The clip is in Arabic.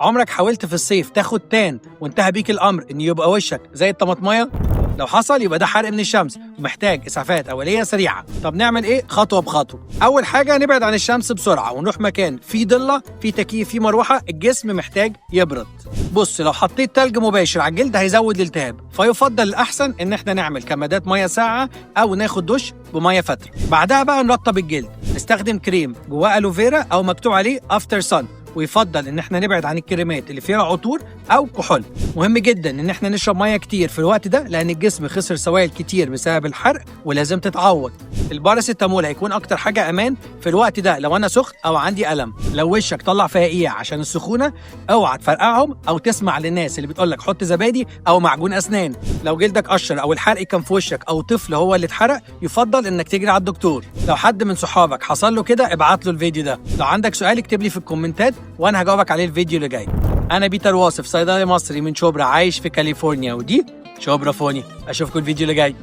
عمرك حاولت في الصيف تاخد تان وانتهى بيك الامر ان يبقى وشك زي الطماطمايه؟ لو حصل يبقى ده حرق من الشمس ومحتاج اسعافات اوليه سريعه. طب نعمل ايه خطوه بخطوه؟ اول حاجه نبعد عن الشمس بسرعه ونروح مكان فيه ضله، فيه تكييف، فيه مروحه، الجسم محتاج يبرد. بص، لو حطيت تلج مباشر على الجلد هيزود الالتهاب، فيفضل الاحسن ان احنا نعمل كمادات ميه ساقعه او ناخد دش بميه فتره. بعدها بقى نرطب الجلد، نستخدم كريم جواه الوفيرا او مكتوب عليه افتر سان، ويفضل ان احنا نبعد عن الكريمات اللي فيها عطور او كحول. مهم جدا ان احنا نشرب ميه كتير في الوقت ده لان الجسم خسر سوائل كتير بسبب الحرق ولازم تتعوض. الباراسيتامول هيكون اكتر حاجه امان في الوقت ده لو انا سخن او عندي الم. لو وشك طلع فقاقيع عشان السخونه اوعى تفرقعهم او تسمع للناس اللي بتقولك حط زبادي او معجون اسنان. لو جلدك قشر او الحرق كان في وشك او طفل هو اللي اتحرق يفضل انك تجري على الدكتور. لو حد من صحابك حصل له كده ابعت له الفيديو ده. لو عندك سؤال اكتب لي في الكومنتات وانا هجاوبك عليه الفيديو اللي جاي. انا بيتر واصف، صيدلي مصري من شبرا عايش في كاليفورنيا، ودي شبرا فوني. اشوفكم الفيديو اللي جاي.